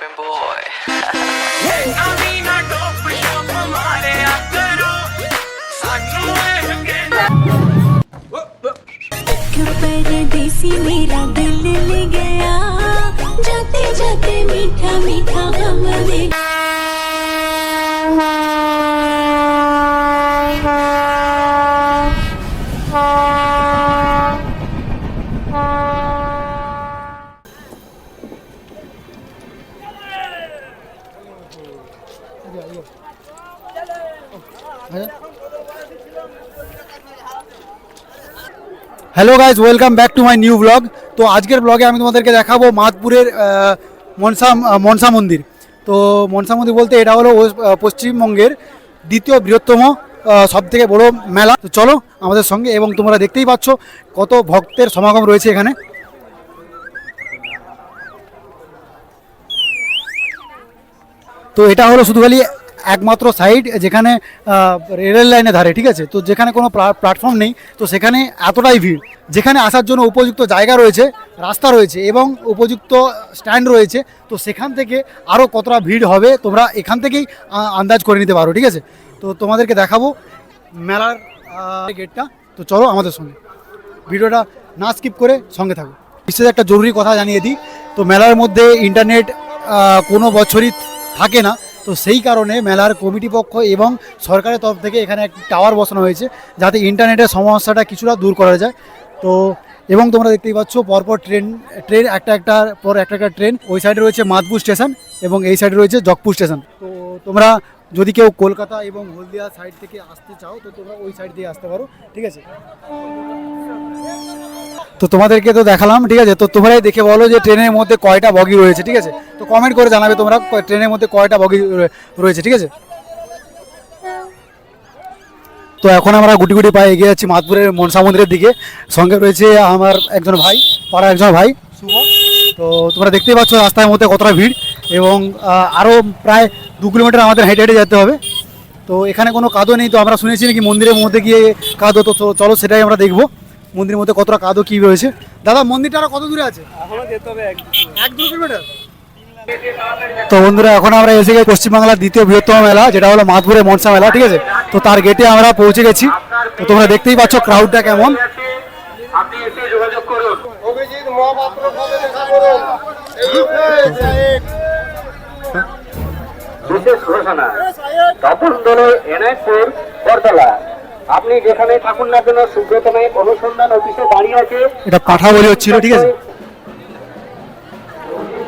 boy. परदेसी मेरा दिल ले गया, जाते जाते मीठा मीठा गम दे। Hello guys, welcome back to my new blog. তো আজকের ব্লগে আমি তোমাদেরকে দেখাবো মাদপুরের মনসা মন্দির। তো মনসা মন্দির বলতে এটা হলো পশ্চিমবঙ্গের দ্বিতীয় বৃহত্তম সবথেকে বড় মেলা। তো চলো আমাদের সঙ্গে, এবং তোমরা দেখতেই পাচ্ছ কত ভক্তের সমাগম রয়েছে এখানে। তো এটা হলো শুধু খালি একমাত্র সাইড যেখানে রেল লাইনে ধারে, ঠিক আছে। তো যেখানে কোনো প্ল্যাটফর্ম নেই, তো সেখানে এতটাই ভিড়, যেখানে আসার জন্য উপযুক্ত জায়গা রয়েছে, রাস্তা রয়েছে এবং উপযুক্ত স্ট্যান্ড রয়েছে। তো সেখান থেকে আরও কতটা ভিড় হবে তোমরা এখান থেকেই আন্দাজ করে নিতে পারো, ঠিক আছে। তো তোমাদেরকে দেখাবো মেলার গেটটা। তো চলো আমাদের সঙ্গে, ভিডিওটা না স্কিপ করে সঙ্গে থাকো। বিশেষ একটা জরুরি কথা জানিয়ে দিই, তো মেলার মধ্যে ইন্টারনেট কোনো বছরই থাকে না। তো সেই কারণে মেলার কমিটি পক্ষ এবং সরকারের তরফ থেকে এখানে একটি টাওয়ার বসানো হয়েছে, যাতে ইন্টারনেটের সমস্যাটা কিছুটা দূর করা যায়। তো এবং তোমরা দেখতেই পাচ্ছ পরপর ট্রেন একটা ট্রেন। ওই সাইডে রয়েছে মাদপুর স্টেশন এবং এই সাইডে রয়েছে জগপুর স্টেশন। তো তোমরা যদি কেউ কলকাতা এবং হলদিয়া সাইড থেকে আসতে চাও, তো তোমরা ওই সাইড দিয়ে আসতে পারো, ঠিক আছে। তো তোমাদেরকে তো দেখালাম, ঠিক আছে। তো তোমরাই দেখে বলো যে ট্রেনের মধ্যে কয়টা বগি রয়েছে, ঠিক আছে। তো কমেন্ট করে জানাবে তোমরা ট্রেনের মধ্যে কয়টা বগি রয়েছে, ঠিক আছে। তো এখন আমরা গুটি গুটি পায়ে এগিয়ে যাচ্ছি মাদপুরের মনসা মন্দিরের দিকে। সঙ্গে রয়েছে আমার একজন ভাই, পাড়ার একজন ভাই শুভ। তো তোমরা দেখতেই পাচ্ছ রাস্তার মধ্যে কতটা ভিড়, এবং আরও প্রায় 2 কিলোমিটার আমাদের হেঁটে হেঁটে যেতে হবে। তো এখানে কোনো কাদো নেই, তো আমরা শুনেছি নাকি মন্দিরের মধ্যে গিয়ে কাদো। তো চলো সেটাই আমরা দেখবো, মন্দিরের মধ্যে কতটা কাদো কী রয়েছে। দাদা, মন্দিরটা আরো কত দূরে আছে? যেতে হবে 1-2 কিলোমিটার। তো বন্ধুরা, এখন আমরা এসে গেছি পশ্চিমবাংলার দ্বিতীয় বৃহত্তম মেলা, যেটা হলো মাদপুরের মনসা মেলা, ঠিক আছে। তো তার গেটে আমরা পৌঁছে গেছি। তো তোমরা দেখতেই পাচ্ছ ক্রাউডটা কেমন। বিশেষ ঘোষণা, তপন দল এনায়তপুর বরতলা। আপনি যেখানে থাকুন না কেন, সুব্রত নায়ক অনুসন্ধান অফিসে দাঁড়িয়ে আছে। এটা পাঠা বলি হচ্ছিল, ঠিক আছে।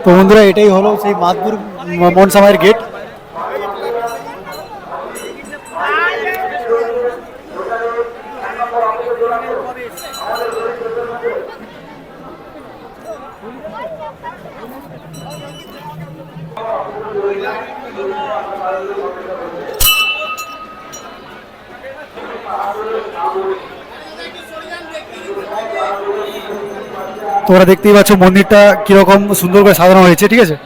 তো বন্ধুরা, এটাই হলো সেই মাদপুর মনসা মায়ের গেট। তোমরা দেখতেই পাচ্ছ মন্দিরটা কিরকম সুন্দর করে সাজানো হয়েছে, ঠিক আছে।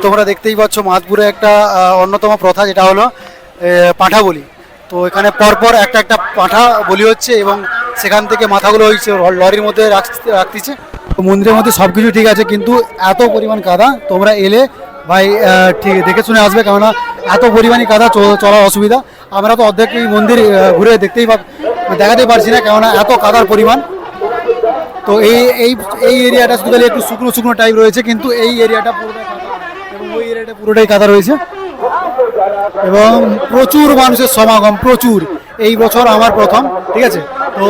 তোমরা দেখতেই পাচ্ছ মাদপুরে একটা অন্যতম প্রথা, যেটা হলো পাঁঠা বলি। তো এখানে পরপর একটা পাঁঠা বলি হচ্ছে, এবং সেখান থেকে মাথাগুলো হচ্ছে লরির মধ্যে রাখতেছে। মন্দিরের মধ্যে সব কিছু ঠিক আছে, কিন্তু এত পরিমাণ কাদা, তোমরা এলে ভাই ঠিক দেখে শুনে আসবে, কেননা এত পরিমাণই কাদা চলার অসুবিধা। আমরা তো অর্ধেক মন্দির ঘুরে দেখাতেই পারছি না, কেননা এত কাদার পরিমাণ। তো এই এরিয়াটা শুধু একটু শুকনো শুকনো টাইপ রয়েছে, কিন্তু এই এরিয়াটা পুরোটাই কাদা, এবং ওই এরিয়াটা পুরোটাই কাদা রয়েছে, এবং প্রচুর মানুষের সমাগম, প্রচুর। এই বছর আমার প্রথম, ঠিক আছে। তো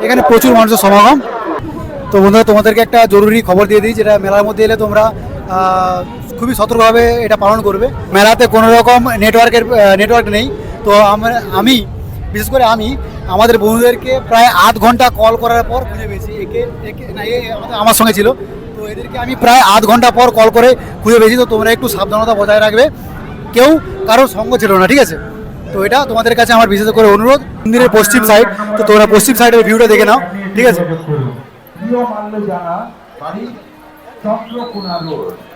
এখানে প্রচুর মানুষের সমাগম। তো বন্ধুরা, তোমাদেরকে একটা জরুরি খবর দিয়ে দিই, যেটা মেলার মধ্যে এলে তোমরা খুবই সতর্কভাবে এটা পালন করবে। মেলাতে কোনো রকম নেটওয়ার্ক নেই। তো আমি বিশেষ করে আমাদের বন্ধুদেরকে প্রায় 8 ঘন্টা কল করার পর খুঁজে পেয়েছি। আমার সঙ্গে ছিল, তো এদেরকে আমি প্রায় 8 ঘন্টা পর কল করে খুঁজে পেয়েছি। তো তোমরা একটু সাবধানতা বজায় রাখবে, কেউ কারোর সঙ্গ ছিল না, ঠিক আছে। তো এটা তোমাদের কাছে আমার বিশেষ করে অনুরোধ। মন্দিরের পশ্চিম সাইড, তো তোমরা পশ্চিম সাইডের ভিউটা দেখে নাও, ঠিক আছে।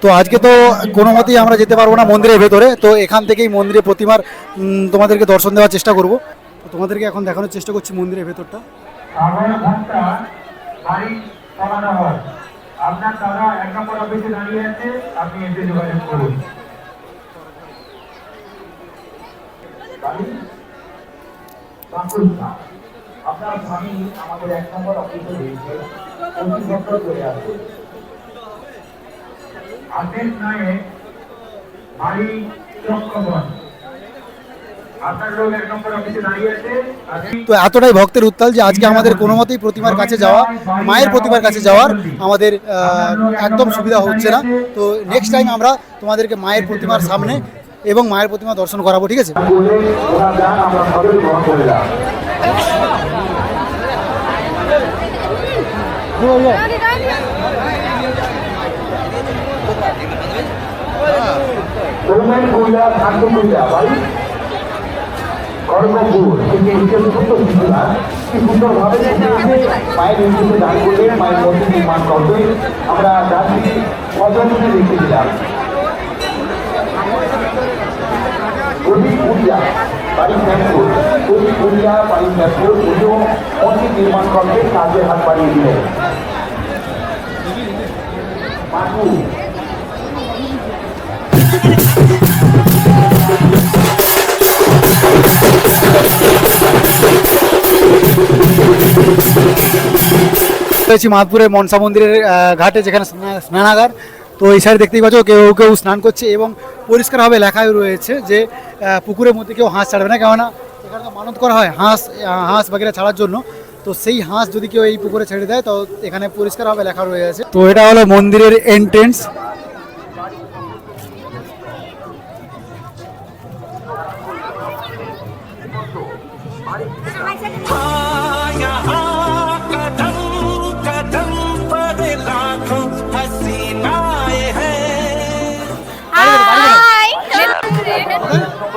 তো আজকে তো কোনো মতেই আমরা যেতে পারবো না মন্দিরের ভেতরে। তো এখান থেকেই মন্দিরের প্রতিমার তোমাদেরকে দর্শন দেওয়ার চেষ্টা করব। তো তোমাদেরকে এখন দেখানোর চেষ্টা করছি মন্দিরের ভেতরটা। সাগর ঘন্টা বাড়ি চালানো হয়। আপনার দাদা 1 নম্বর অফিসে দাঁড়িয়ে আছে, আপনি এসে যোগাযোগ করুন। আপনার স্বামী আমাদের 1 নম্বর অফিসে রয়েছে, প্রতি বছর করে আসে। আদেশ নয় বাড়ি চক্রবন, আপনার লোক 1 নম্বর অফিসে দাঁড়িয়ে আছে। তো এতটাই ভক্তের উত্তাল যে আজকে আমাদের কোনো মতেই প্রতিমার কাছে যাওয়া, মায়ের প্রতিমার কাছে যাওয়ার আমাদের একদম সুবিধা হচ্ছে না। তো নেক্সট টাইম আমরা তোমাদেরকে মায়ের প্রতিমার সামনে এবং মায়ের প্রতিমা দর্শন করাবো, ঠিক আছে? কর্মপুর থেকে সুন্দর শিশুরা কি সুন্দরভাবে মায়ের নির্দেশে দান করলেন, মায়ের মন্দির নির্মাণ করবে। আমরা যাত্রী সযত্নে রেখে দিলাম। প্রদীপ পুরিয়া বাড়ি শ্যামপুর, প্রদীপ পুরিয়া বাড়ি শ্যামপুর পুজো মন্দির নির্মাণ করতে কাজের হাত বাড়িয়ে দিলেন। মাটু রয়েছি মাধপুরের মনসা মন্দিরের ঘাটে, যেখানে স্নানাগার। তো এই সাইড দেখতেই পাচ্ছ কেউ কেউ স্নান করছে এবং পরিষ্কারভাবে লেখাই রয়েছে যে পুকুরের মধ্যে কেউ হাঁস ছাড়বে না, কেননা এখানে তো মানত করা হয় হাঁস বাগেরা ছাড়ার জন্য। তো সেই হাঁস যদি কেউ এই পুকুরে ছেড়ে দেয় তো এখানে পরিষ্কারভাবে লেখা রয়েছে। তো এটা হলো মন্দিরের এন্ট্রেন্স।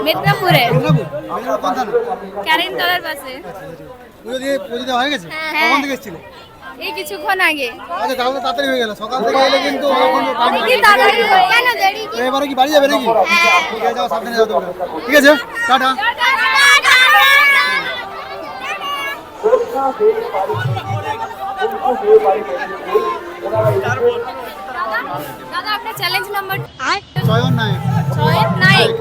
মেদিনীপুরে ক্যারিং তলার পাশে। পুজো দেওয়া হয়ে গেছে? কখন থেকে এসেছিলে? এই কিছুক্ষণ আগে। আচ্ছা, তাহলে তাড়াতাড়ি হয়ে গেল। সকাল থেকে এলে কিন্তু এবারে কি বাড়ি যাবে নাকি? ঠিক আছে, যাও, সাবধানে যাও তোমরা। ঠিক আছে, টাটা। দাদা আপনার চ্যালেঞ্জ নাম্বার চয়ন নায়ক। ছয়ের নায়ক।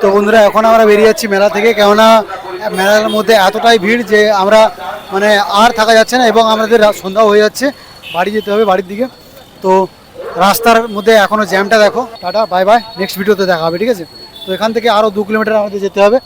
তো বন্ধুরা, এখন আমরা বেরিয়ে যাচ্ছি মেলা থেকে, কেননা মেলার মধ্যে এতটাই ভিড় যে আমরা মানে আর থাকা যাচ্ছে না এবং আমাদের সন্ধ্যা হয়ে যাচ্ছে, বাড়ি যেতে হবে বাড়ির দিকে। তো রাস্তার মধ্যে এখনও জ্যামটা দেখো। টাটা, বাই বাই, নেক্সট ভিডিওতে দেখা হবে, ঠিক আছে? তো এখান থেকে আরও 2 কিলোমিটার আমাদের যেতে হবে।